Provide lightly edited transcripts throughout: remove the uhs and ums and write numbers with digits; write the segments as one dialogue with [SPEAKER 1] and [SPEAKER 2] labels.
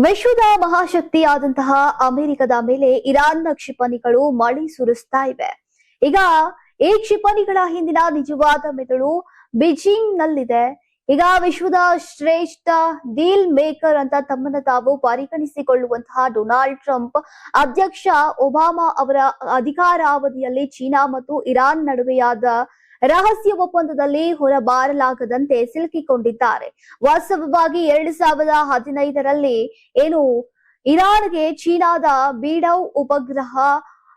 [SPEAKER 1] ವಿಶ್ವದ ಮಹಾಶಕ್ತಿಯಾದಂತಹ ಅಮೆರಿಕದ ಮೇಲೆ ಇರಾನ್ನ ಕ್ಷಿಪಣಿಗಳು ಮಳೆ ಸುರಿಸ್ತಾ ಇವೆ. ಈಗ ಈ ಕ್ಷಿಪಣಿಗಳ ಹಿಂದಿನ ನಿಜವಾದ ಮೆದುಳು ಬೀಜಿಂಗ್ ನಲ್ಲಿದೆ. ಈಗ ವಿಶ್ವದ ಶ್ರೇಷ್ಠ ಡೀಲ್ ಮೇಕರ್ ಅಂತ ತಮ್ಮನ್ನ ತಾವು ಪರಿಗಣಿಸಿಕೊಳ್ಳುವಂತಹ ಡೊನಾಲ್ಡ್ ಟ್ರಂಪ್ ಅಧ್ಯಕ್ಷ ಒಬಾಮಾ ಅವರ ಅಧಿಕಾರಾವಧಿಯಲ್ಲಿ ಚೀನಾ ಮತ್ತು ಇರಾನ್ ನಡುವೆಯಾದ ರಹಸ್ಯ ಒಪ್ಪಂದದಲ್ಲಿ ಹೊರಬಾರಲಾಗದಂತೆ ಸಿಲುಕಿಕೊಂಡಿದ್ದಾರೆ. ವಾಸ್ತವವಾಗಿ 2015ರಲ್ಲಿ ಇರಾನ್ಗೆ ಚೀನಾದ ಬೀಡೌ ಉಪಗ್ರಹ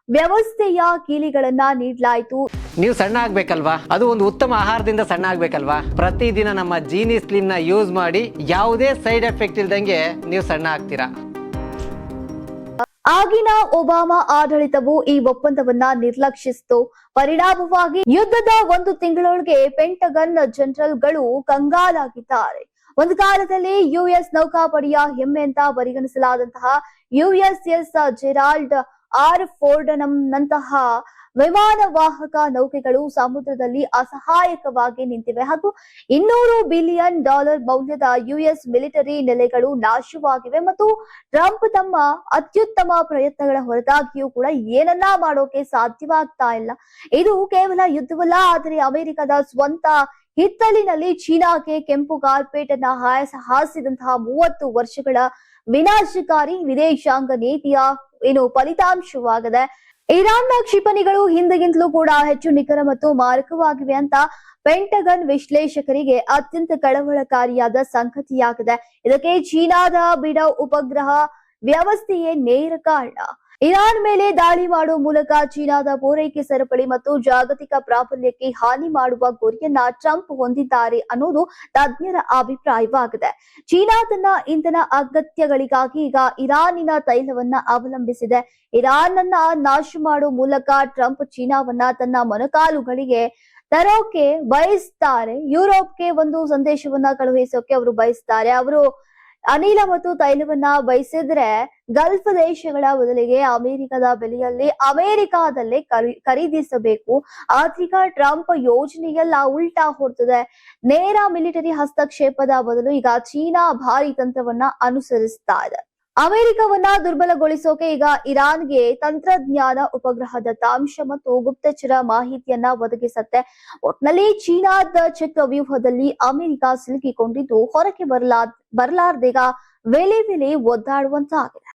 [SPEAKER 1] ವ್ಯವಸ್ಥೆಯ ಕೀಲಿಗಳನ್ನ ನೀಡಲಾಯಿತು.
[SPEAKER 2] ನೀವು ಸಣ್ಣ ಆಗ್ಬೇಕಲ್ವಾ? ಅದು ಒಂದು ಉತ್ತಮ ಆಹಾರದಿಂದ ಸಣ್ಣ ಆಗ್ಬೇಕಲ್ವಾ? ಪ್ರತಿದಿನ ನಮ್ಮ ಜೀನಿ ಸ್ಲಿಮ್ ನ ಯೂಸ್ ಮಾಡಿ ಯಾವುದೇ ಸೈಡ್ ಎಫೆಕ್ಟ್ ಇಲ್ದಂಗೆ ನೀವು ಸಣ್ಣ ಆಗ್ತೀರಾ.
[SPEAKER 1] ಆಗಿನ ಒಬಾಮಾ ಆಡಳಿತವು ಈ ಒಪ್ಪಂದವನ್ನ ನಿರ್ಲಕ್ಷಿಸಿತು. ಪರಿಣಾಮವಾಗಿ ಯುದ್ಧದ 1 ತಿಂಗಳೊಳಗೆ ಪೆಂಟಗನ್ ಜನರಲ್ಗಳು ಕಂಗಾಲಾಗಿದ್ದಾರೆ. ಒಂದು ಕಾಲದಲ್ಲಿ ಯುಎಸ್ ನೌಕಾಪಡೆಯ ಹೆಮ್ಮೆ ಅಂತ ಪರಿಗಣಿಸಲಾದಂತಹ USS ಜೆರಾಲ್ಡ್ ಆರ್ ಫೋರ್ಡ್ನಂತಹ ವಿಮಾನ ವಾಹಕ ನೌಕೆಗಳು ಸಮುದ್ರದಲ್ಲಿ ಅಸಹಾಯಕವಾಗಿ ನಿಂತಿವೆ ಹಾಗೂ $200 ಬಿಲಿಯನ್ ಮೌಲ್ಯದ US ಮಿಲಿಟರಿ ನೆಲೆಗಳು ನಾಶವಾಗಿವೆ ಮತ್ತು ಟ್ರಂಪ್ ತಮ್ಮ ಅತ್ಯುತ್ತಮ ಪ್ರಯತ್ನಗಳ ಹೊರತಾಗಿಯೂ ಕೂಡ ಏನನ್ನ ಮಾಡೋಕೆ ಸಾಧ್ಯವಾಗ್ತಾ ಇಲ್ಲ. ಇದು ಕೇವಲ ಯುದ್ಧವಲ್ಲ, ಆದರೆ ಅಮೆರಿಕದ ಸ್ವಂತ ಹಿತ್ತಲಿನಲ್ಲಿ ಚೀನಾಗೆ ಕೆಂಪು ಕಾರ್ಪೆಟ್ ಅನ್ನ ಹಾಸಿದಂತಹ 30 ವರ್ಷಗಳ ವಿನಾಶಕಾರಿ ವಿದೇಶಾಂಗ ನೀತಿಯ ಫಲಿತಾಂಶವಾಗಿದೆ. ಇರಾನ್ನ ಕ್ಷಿಪಣಿಗಳು ಹಿಂದೆಗಿಂತಲೂ ಕೂಡ ಹೆಚ್ಚು ನಿಖರ ಮತ್ತು ಮಾರಕವಾಗಿವೆ ಅಂತ ಪೆಂಟಗನ್ ವಿಶ್ಲೇಷಕರಿಗೆ ಅತ್ಯಂತ ಕಳವಳಕಾರಿಯಾದ ಸಂಗತಿಯಾಗಿದೆ. ಇದಕ್ಕೆ ಚೀನಾದ ಬಿಡೌ ಉಪಗ್ರಹ ವ್ಯವಸ್ಥೆಯೇ ನೇರ ಕಾರಣ. ಇರಾನ್ ಮೇಲೆ ದಾಳಿ ಮಾಡುವ ಮೂಲಕ ಚೀನಾದ ಪೂರೈಕೆ ಸರಪಳಿ ಮತ್ತು ಜಾಗತಿಕ ಪ್ರಾಬಲ್ಯಕ್ಕೆ ಹಾನಿ ಮಾಡುವ ಗುರಿಯನ್ನ ಟ್ರಂಪ್ ಹೊಂದಿದ್ದಾರೆ ಅನ್ನೋದು ತಜ್ಞರ ಅಭಿಪ್ರಾಯವಾಗಿದೆ. ಚೀನಾ ತನ್ನ ಇಂಧನ ಅಗತ್ಯಗಳಿಗಾಗಿ ಈಗ ಇರಾನಿನ ತೈಲವನ್ನ ಅವಲಂಬಿಸಿದೆ. ಇರಾನ್ ಅನ್ನ ನಾಶ ಮಾಡುವ ಮೂಲಕ ಟ್ರಂಪ್ ಚೀನಾವನ್ನ ತನ್ನ ಮೊಣಕಾಲುಗಳಿಗೆ ತರೋಕೆ ಬಯಸ್ತಾರೆ. ಯುರೋಪ್ಗೆ ಒಂದು ಸಂದೇಶವನ್ನ ಕಳುಹಿಸೋಕೆ ಅವರು ಬಯಸ್ತಾರೆ. ಅವರು ಅನಿಲ ಮತ್ತು ತೈಲವನ್ನ ಬಯಸಿದ್ರೆ ಗಲ್ಫ್ ದೇಶಗಳ ಬದಲಿಗೆ ಅಮೆರಿಕದ ಬೆಲೆಯಲ್ಲಿ ಅಮೆರಿಕಾದಲ್ಲೇ ಖರೀದಿಸಬೇಕು. ಆರ್ಥಿಕ ಟ್ರಂಪ್ ಯೋಜನೆಯೆಲ್ಲ ಉಲ್ಟಾ ಹೊರತದೆ. ನೇರ ಮಿಲಿಟರಿ ಹಸ್ತಕ್ಷೇಪದ ಬದಲು ಈಗ ಚೀನಾ ಭಾರಿ ತಂತ್ರವನ್ನ ಅನುಸರಿಸ್ತಾ ಇದೆ. ಅಮೆರಿಕವನ್ನ ದುರ್ಬಲಗೊಳಿಸೋಕೆ ಈಗ ಇರಾನ್ಗೆ ತಂತ್ರಜ್ಞಾನ, ಉಪಗ್ರಹ ದತ್ತಾಂಶ ಮತ್ತು ಗುಪ್ತಚರ ಮಾಹಿತಿಯನ್ನ ಒದಗಿಸುತ್ತೆ. ಒಟ್ನಲ್ಲಿ ಚೀನಾದ ಚಕ್ರವ್ಯೂಹದಲ್ಲಿ ಅಮೆರಿಕ ಸಿಲುಕಿಕೊಂಡಿದ್ದು ಹೊರಗೆ ಬರಲಾರ್ದೀಗ ವೇಳೆ ಒದ್ದಾಡುವಂತಾಗಿದೆ.